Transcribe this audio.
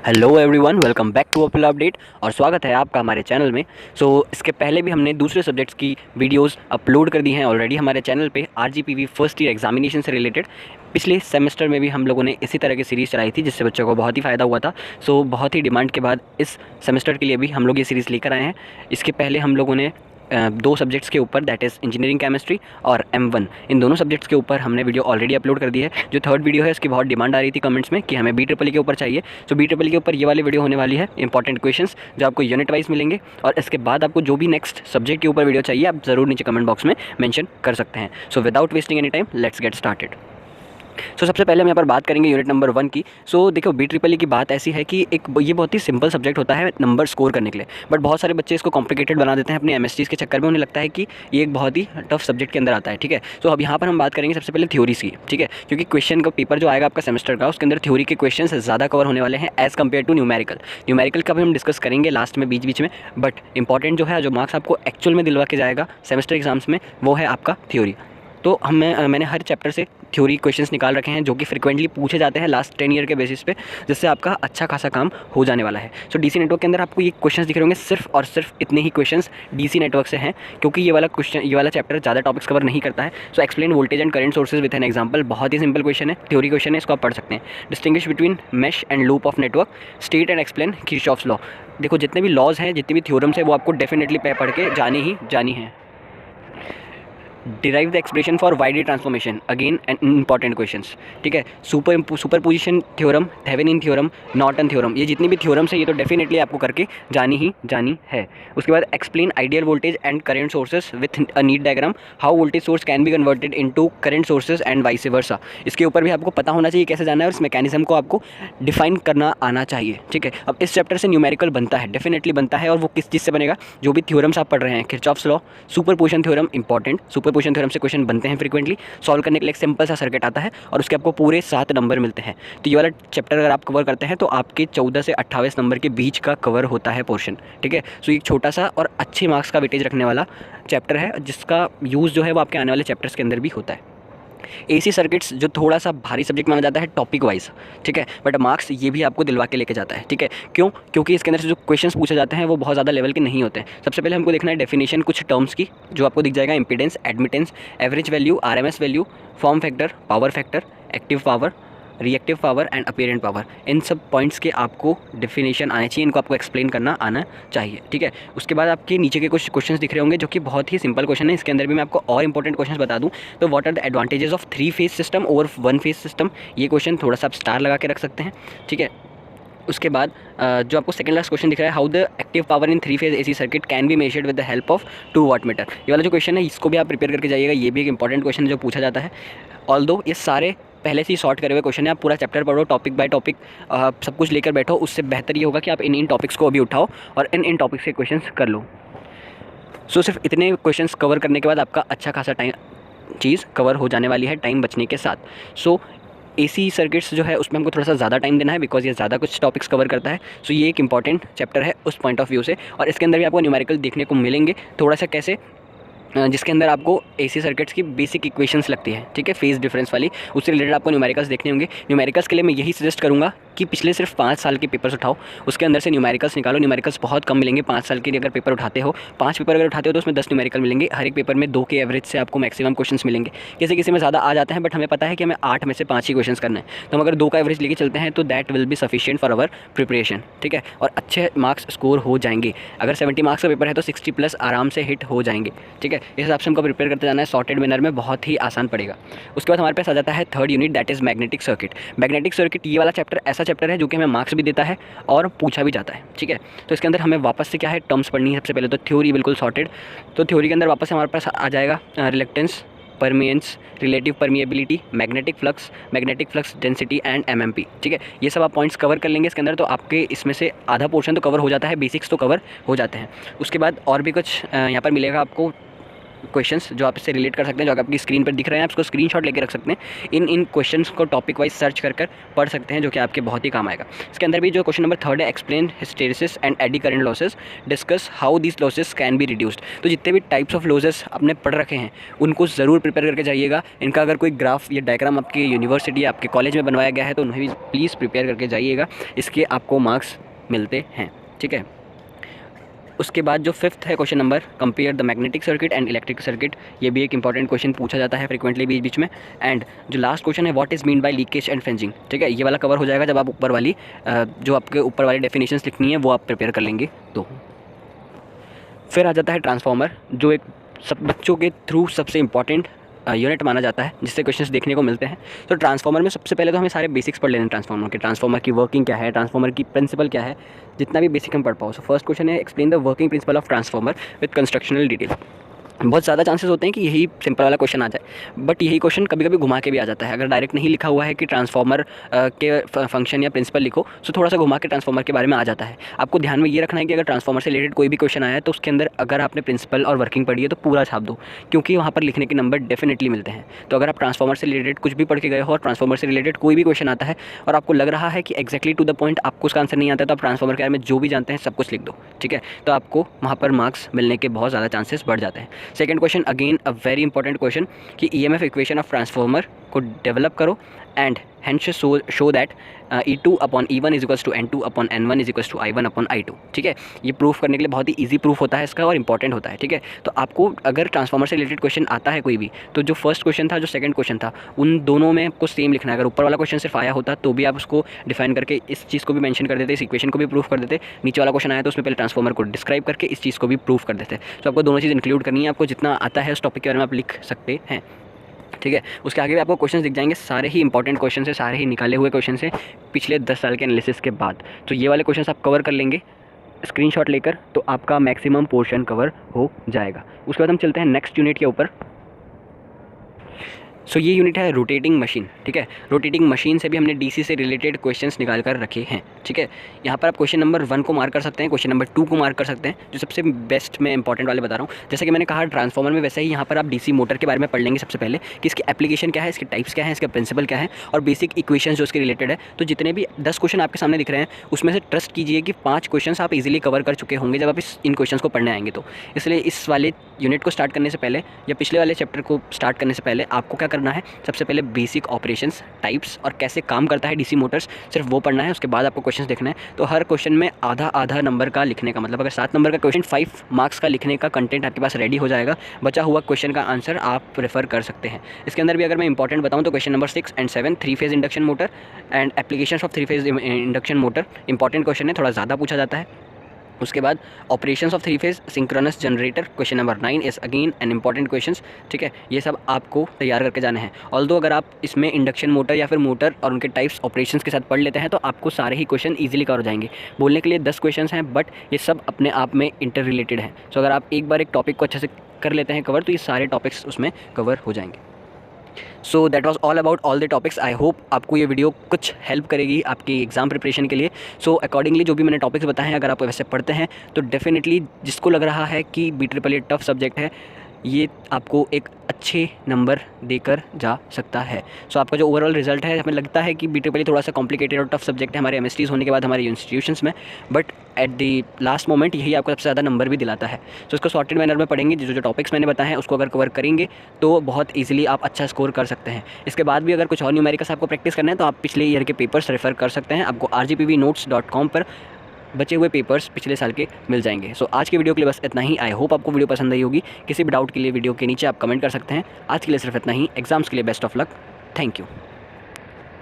Hello everyone, welcome back to अपल update और स्वागत है आपका हमारे चैनल में। इसके पहले भी हमने दूसरे सब्जेक्ट्स की वीडियोस अपलोड कर दी हैं ऑलरेडी हमारे चैनल पे। आरजीपीवी फर्स्ट ईयर एग्जामिनेशन से रिलेटेड पिछले सेमेस्टर में भी हम लोगों ने इसी तरह की सीरीज़ चलाई थी, जिससे बच्चों को बहुत ही फ़ायदा हुआ था। बहुत ही डिमांड के बाद इस सेमेस्टर के लिए भी हम लोग ये सीरीज़ लेकर आए हैं। इसके पहले हम लोगों ने दो सब्जेक्ट्स के ऊपर, दैट इज़ इंजीनियरिंग केमिस्ट्री और M1, इन दोनों सब्जेक्ट्स के ऊपर हमने वीडियो ऑलरेडी अपलोड कर दी है। जो थर्ड वीडियो है, इसकी बहुत डिमांड आ रही थी कमेंट्स में कि हमें BEEE के ऊपर चाहिए। BEEE के ऊपर ये वाली वीडियो होने वाली है, इंपॉर्टेंट क्वेश्चंस जो आपको यूनिट वाइज मिलेंगे। और इसके बाद आपको जो भी नेक्स्ट सब्जेक्ट के ऊपर वीडियो चाहिए, आप ज़रूर नीचे कमेंट बॉक्स में मेंशन कर सकते हैं। Without wasting any time, let's get started. सबसे पहले हम यहाँ पर बात करेंगे यूनिट नंबर 1 की। देखो, BEEE की बात ऐसी है कि ये बहुत ही सिंपल सब्जेक्ट होता है नंबर स्कोर करने के लिए, बट बहुत सारे बच्चे इसको कॉम्प्लिकेटेड बना देते हैं अपने MSTs के चक्कर में। उन्हें लगता है कि ये एक बहुत ही टफ सब्जेक्ट के अंदर आता है, ठीक है। अब यहाँ पर हम बात करेंगे सबसे पहले थ्योरीज की, ठीक है, क्योंकि क्वेश्चन का पेपर जो आएगा आपका सेमेस्टर का, उसके अंदर थ्योरी के क्वेश्चन ज़्यादा कवर होने वाले हैं एज़ कम्पेयर टू न्यूमेरिकल का भी हम डिस्कस करेंगे लास्ट में, बीच में। बट इंपॉर्टेंट जो है, जो मार्क्स आपको एक्चुअल में दिलवा के जाएगा सेमेस्टर एग्जाम्स में, वो है आपका थ्योरी। मैंने हर चैप्टर से थ्योरी क्वेश्चंस निकाल रखे हैं जो कि फ्रिक्वेंटली पूछे जाते हैं लास्ट 10 ईयर के बेसिस पे, जिससे आपका अच्छा खासा काम हो जाने वाला है। DC नेटवर्क के अंदर आपको ये क्वेश्चंस दिख रहे होंगे, सिर्फ और सिर्फ इतने ही क्वेश्चंस DC नेटवर्क से हैं, क्योंकि ये वाला चैप्टर ज़्यादा टॉपिक्स कवर नहीं करता है। Explain voltage and current sources with an example, बहुत ही सिंपल क्वेश्चन है, थ्योरी क्वेश्चन है, इसको आप पढ़ सकते हैं। Distinguish between mesh and loop of network, state and explain Kirchhoff's law. देखो, जितने भी लॉज हैं, जितनी भी थ्योरम्स है, वो आपको डेफिनेटली पढ़ के जानी है। Derive the expression for widely transformation, again an important questions, ठीक है। Superposition theorem, Thevenin theorem, Norton theorem, ये जितनी भी थ्योरम्स है, ये तो डेफिनेटली आपको करके जानी है। उसके बाद explain ideal voltage and current sources with a neat diagram, how voltage source can be converted into current sources and vice versa. इसके ऊपर भी आपको पता होना चाहिए कैसे जाना है, और इस मैकेनिज्म को आपको डिफाइन करना आना चाहिए, ठीक है। अब इस चैप्टर से न्यूमेरिकल बनता है, डेफिनेटली बनता है, और वो किस चीज़ से बनेगा? जो भी थ्योरम्स आप पढ़ रहे हैं, Kirchhoff's law, superposition theorem, important, superposition theorem से क्वेश्चन बनते हैं फ्रीक्वेंटली। सॉल्व करने के लिए एक सिंपल सा सर्किट आता है और उसके आपको पूरे 7 नंबर मिलते हैं। तो ये वाला चैप्टर अगर आप कवर करते हैं तो आपके 14 से 28 नंबर के बीच का कवर होता है पोर्शन, ठीक है। ये एक छोटा सा और अच्छे मार्क्स का वेटेज रखने वाला चैप्टर है, जिसका यूज़ जो है वो आपके आने वाले चैप्टर्स के अंदर भी होता है। AC सर्किट्स जो थोड़ा सा भारी सब्जेक्ट माना जाता है टॉपिक वाइज, ठीक है, बट मार्क्स ये भी आपको दिलवा के लेके जाता है, ठीक है। क्यों? क्योंकि इसके अंदर से जो क्वेश्चंस पूछे जाते हैं वो बहुत ज़्यादा लेवल के नहीं होते हैं। सबसे पहले हमको देखना है डेफिनेशन कुछ टर्म्स की, जो आपको दिख जाएगा, impedance, admittance, average value, RMS value, form factor, power factor, active power, reactive power and apparent power. इन सब पॉइंट्स के आपको डेफिनेशन आने चाहिए, इनको आपको एक्सप्लेन करना आना चाहिए, ठीक है। उसके बाद आपके नीचे के कुछ क्वेश्चंस दिख रहे होंगे जो कि बहुत ही सिंपल क्वेश्चन है। इसके अंदर भी मैं आपको और इंपॉर्टेंट क्वेश्चंस बता दूं तो what are the advantages of 3 phase system over 1 phase system, ये क्वेश्चन थोड़ा सा आप स्टार लगा के रख सकते हैं, ठीक है। उसके बाद जो आपको सेकंड लास्ट क्वेश्चन दिख रहा है, how the active power in 3 phase AC circuit can be measured with the help of 2 wattmeter. ये वाला जो क्वेश्चन है, इसको भी आप प्रिपेयर करके जाइएगा, ये भी एक इंपॉर्टेंट क्वेश्चन है जो पूछा जाता है। ऑल्दो ये सारे पहले से ही सॉर्ट करे हुए क्वेश्चन है, आप पूरा चैप्टर पढ़ो, टॉपिक बाय टॉपिक सब कुछ लेकर बैठो, उससे बेहतर ये होगा कि आप इन टॉपिक्स को अभी उठाओ और इन टॉपिक्स के क्वेश्चंस कर लो। सिर्फ इतने क्वेश्चंस कवर करने के बाद आपका अच्छा खासा टाइम चीज़ कवर हो जाने वाली है, टाइम बचने के साथ। AC सर्किट्स जो है उसमें हमको थोड़ा सा ज़्यादा टाइम देना है, बिकॉज ये ज़्यादा कुछ टॉपिक्स कवर करता है। ये एक इंपॉर्टेंट चैप्टर है उस पॉइंट ऑफ व्यू से, और इसके अंदर भी आपको न्यूमेरिकल देखने को मिलेंगे थोड़ा सा, कैसे, जिसके अंदर आपको AC सर्किट्स की बेसिक इक्वेशंस लगती है, ठीक है, फेज डिफरेंस वाली, उससे रिलेटेड आपको न्यूमेरिकल्स देखने होंगे। न्यूमेरिकल्स के लिए मैं यही सजेस्ट करूँगा कि पिछले सिर्फ 5 साल के पेपर्स उठाओ, उसके अंदर से न्यूमेरिकल्स निकालो। न्यूमेरिकल्स बहुत कम मिलेंगे 5 साल के लिए, अगर पेपर उठाते हो, 5 पेपर अगर उठाते हो तो उसमें 10 न्यूमेरिकल मिलेंगे। हर एक पेपर में 2 के एवरेज से आपको मैक्सिमम क्वेश्चंस मिलेंगे। किसी में ज़्यादा आ जाते हैं, बट हमें पता है कि हमें 8 में से 5 ही क्वेश्चंस करना है, तो हम अगर 2 का एवरेज लेके चलते हैं तो that will be sufficient for our preparation, ठीक है, और अच्छे मार्क्स स्कोर हो जाएंगे। अगर 70 मार्क्स का पेपर है तो 60+ आराम से हिट हो जाएंगे, ठीक है। इस हिसाब से हमको प्रिपेयर करते जाना है, सॉर्टेड मैनर में, बहुत ही आसान पड़ेगा। उसके बाद हमारे पास आ जाता है third unit, that is magnetic circuit. Magnetic circuit ये वाला चैप्टर ऐसा चैप्टर है जो कि हमें मार्क्स भी देता है और पूछा भी जाता है, ठीक है। तो इसके अंदर हमें वापस से क्या है, टर्म्स पढ़नी है। सबसे पहले तो थ्योरी बिल्कुल सॉर्टेड, तो थ्योरी के अंदर वापस से हमारे पास आ जाएगा reluctance, permeance, relative permeability, magnetic flux density and MMP, ठीक है। ये सब आप पॉइंट्स कवर कर लेंगे इसके अंदर, तो आपके इसमें से आधा पोर्शन तो कवर हो जाता है, बेसिक्स तो कवर हो जाते हैं। उसके बाद और भी कुछ यहाँ पर मिलेगा आपको, क्वेश्चंस जो आप इससे रिलेट कर सकते हैं, जो आपकी स्क्रीन पर दिख रहे हैं, आप उसको स्क्रीनशॉट लेके रख सकते हैं। इन क्वेश्चंस को टॉपिक वाइज सर्च कर पढ़ सकते हैं, जो कि आपके बहुत ही काम आएगा। इसके अंदर भी जो क्वेश्चन नंबर 3 है, explain hysteresis and eddy current losses, discuss how these losses can be reduced. तो जितने भी टाइप्स ऑफ लॉसेस आपने पढ़ रखे हैं उनको ज़रूर प्रिपेयर करके जाइएगा। इनका अगर कोई ग्राफ या डायग्राम आपकी यूनिवर्सिटी आपके कॉलेज में बनवाया गया है तो उन्हें भी प्लीज़ प्रिपेयर करके जाइएगा, इसके आपको मार्क्स मिलते हैं। ठीक है, उसके बाद जो 5th है question number, compare the magnetic circuit and electric circuit. ये भी एक इंपॉर्टेंट क्वेश्चन पूछा जाता है फ्रिक्वेंटली बीच बीच में। एंड जो लास्ट क्वेश्चन है, what is mean by leakage and fringing. ठीक है, ये वाला कवर हो जाएगा जब आप ऊपर वाली जो आपके ऊपर वाली डेफिनेशंस लिखनी है वो आप प्रिपेयर कर लेंगे। तो फिर आ जाता है ट्रांसफार्मर, जो एक सब बच्चों के थ्रू सबसे इंपॉर्टेंट यूनिट माना जाता है, जिससे क्वेश्चंस देखने को मिलते हैं। तो ट्रांसफार्मर में सबसे पहले तो हमें सारे बेसिक्स पढ़ लेने हैं ट्रांसफार्मर के। ट्रांसफार्मर की वर्किंग क्या है, ट्रांसफार्मर की प्रिंसिपल क्या है, जितना भी बेसिक हम पढ़ पाओ। सो फर्स्ट क्वेश्चन है, explain the working principle of transformer with constructional detail. बहुत ज़्यादा चांसेस होते हैं कि यही सिंपल वाला क्वेश्चन आ जाए, बट यही क्वेश्चन कभी कभी घुमा के भी आ जाता है। अगर डायरेक्ट नहीं लिखा हुआ है कि ट्रांसफार्मर के फंक्शन या प्रिंसिपल लिखो, तो थोड़ा सा घुमा के ट्रांसफार्मर के बारे में आ जाता है। आपको ध्यान में ये रखना है कि अगर ट्रांसफार्मर से रिलेटेड कोई भी क्वेश्चन आया है तो उसके अंदर अगर आपने प्रिंसिपल और वर्किंग पढ़ी है तो पूरा छाप दो, क्योंकि वहाँ पर लिखने के नंबर डेफिनेटली मिलते हैं। तो अगर आप ट्रांसफार्मर से रिलेटेड कुछ भी पढ़ के गए हो और ट्रांसफार्मर से रिलेटेड कोई भी क्वेश्चन आता है और आपको लग रहा है कि एक्जैक्टली टू द पॉइंट आपको उसका आंसर नहीं आता है, तो आप ट्रांसफार्मर के बारे में जो भी जानते हैं सब कुछ लिख दो। ठीक है, तो आपको वहाँ पर मार्क्स मिलने के बहुत ज़्यादा चांसेस बढ़ जाते हैं। Second question, again a very important question, कि ईएमएफ इक्वेशन ऑफ ट्रांसफार्मर को डेवलप करो and hence show that E2 upon E1 is equals to N2 upon N1 is equals to I1 upon I2। ठीक है, ये proof करने के लिए बहुत ही इजी प्रूफ होता है इसका और इंपॉर्टेंट होता है। ठीक है, तो आपको अगर ट्रांसफार्मर से रिलेटेड क्वेश्चन आता है कोई भी, तो जो फर्स्ट क्वेश्चन था, जो सेकंड क्वेश्चन था, उन दोनों में आपको सेम लिखना है। अगर ऊपर वाला क्वेश्चन सिर्फ आया होता तो भी आप उसको डिफाइन करके इस चीज़ को भी मेंशन कर देते, इस इक्वेशन को भी प्रूफ कर देते। नीचे वाला क्वेश्चन आया तो उसमें पहले ट्रांसफार्मर को डिस्क्राइब करके इस चीज़ को भी प्रूफ कर देते। तो आपको दोनों चीज़ इंक्लूड करनी है, आपको जितना आता है उस टॉपिक के बारे में आप लिख सकते हैं। ठीक है, उसके आगे भी आपको क्वेश्चंस दिख जाएंगे, सारे ही इंपॉर्टेंट क्वेश्चन है, सारे ही निकाले हुए क्वेश्चन है पिछले 10 साल के एनालिसिस के बाद। तो ये वाले क्वेश्चंस आप कवर कर लेंगे स्क्रीनशॉट लेकर, तो आपका मैक्सिमम पोर्शन कवर हो जाएगा। उसके बाद हम चलते हैं नेक्स्ट यूनिट के ऊपर। सो ये यूनिट है रोटेटिंग मशीन। ठीक है, रोटेटिंग मशीन से भी हमने डीसी से रिलेटेड क्वेश्चंस निकाल कर रखे हैं। ठीक है, यहाँ पर आप क्वेश्चन नंबर 1 को मार्क कर सकते हैं, क्वेश्चन नंबर 2 को मार्क कर सकते हैं, जो सबसे बेस्ट में इंपॉर्टेंट वाले बता रहा हूँ। जैसे कि मैंने कहा ट्रांसफार्मर में, वैसे ही यहाँ पर आप डीसी मोटर के बारे में पढ़ लेंगे सबसे पहले, कि इसकी एप्लीकेशन क्या है, इसके टाइप्स क्या है, इसका प्रिंसिपल क्या है, और बेसिक इक्वेशन जो इसके रिलेटेड है। तो जितने भी 10 क्वेश्चन आपके सामने दिख रहे हैं उसमें से ट्रस्ट कीजिए कि 5 क्वेश्चन आप इजीली कवर कर चुके होंगे जब आप इन क्वेश्चन को पढ़ने आएंगे। तो इसलिए इस वाले यूनिट को स्टार्ट करने से पहले या पिछले वाले चैप्टर को स्टार्ट करने से पहले आपको क्या करना है, सबसे पहले बेसिक ऑपरेशंस, टाइप्स और कैसे काम करता है डीसी मोटर्स, सिर्फ वो पढ़ना है। उसके बाद आपको क्वेश्चंस देखना है। तो हर क्वेश्चन में आधा नंबर का लिखने का, मतलब अगर 7 नंबर का क्वेश्चन 5 मार्क्स का लिखने का कंटेंट आपके पास रेडी हो जाएगा। बचा हुआ क्वेश्चन का आंसर आप रेफर कर सकते हैं। इसके अंदर भी अगर मैं इंपॉर्टेंट बताऊँ तो question number 6 and 7 3 phase induction motor and applications of 3 phase induction motor important question है, थोड़ा ज़्यादा पूछा जाता है। उसके बाद operations of 3 phase synchronous generator, question number 9 is again an important questions. ठीक है, ये सब आपको तैयार करके जाने हैं। ऑल्दो अगर आप इसमें इंडक्शन मोटर या फिर मोटर और उनके टाइप्स ऑपरेशंस के साथ पढ़ लेते हैं तो आपको सारे ही क्वेश्चन ईजिली कवर हो जाएंगे। बोलने के लिए 10 क्वेश्चन हैं, बट ये सब अपने आप में इंटर रिलेटेड हैं। सो अगर आप एक बार एक टॉपिक को अच्छे से कर लेते हैं कवर, तो ये सारे टॉपिक्स उसमें कवर हो जाएंगे। So that was all about all the topics. I hope आपको ये वीडियो कुछ हेल्प करेगी आपकी एग्जाम प्रिपरेशन के लिए। सो अकॉर्डिंगली जो भी मैंने टॉपिक्स बताए हैं, अगर आप वैसे पढ़ते हैं तो डेफिनेटली जिसको लग रहा है कि BEEE टफ सब्जेक्ट है, ये आपको एक अच्छे नंबर देकर जा सकता है। सो आपका जो ओवरऑल रिजल्ट है, हमें लगता है कि BEEE थोड़ा सा कॉम्प्लिकेटेड और टफ सब्जेक्ट है हमारे MSTs होने के बाद हमारे इंस्टीट्यूशंस में, but at the last moment यही आपको सबसे ज़्यादा नंबर भी दिलाता है। सो इसको सॉर्टेड मैनर में पढ़ेंगे, जो टॉपिक्स मैंने बताए हैं उसको अगर कवर करेंगे तो बहुत ईजिली आप अच्छा स्कोर कर सकते हैं। इसके बाद भी अगर कुछ और न्यूमेरिकल्स आपको प्रैक्टिस करना है तो आप पिछले ईयर के पेपर्स रेफर कर सकते हैं। आपको rgpvnotes.com पर बचे हुए पेपर्स पिछले साल के मिल जाएंगे। सो आज के वीडियो के लिए बस इतना ही। आई होप आपको वीडियो पसंद आई होगी। किसी भी डाउट के लिए वीडियो के नीचे आप कमेंट कर सकते हैं। आज के लिए सिर्फ इतना ही। एग्जाम्स के लिए best of luck. Thank you.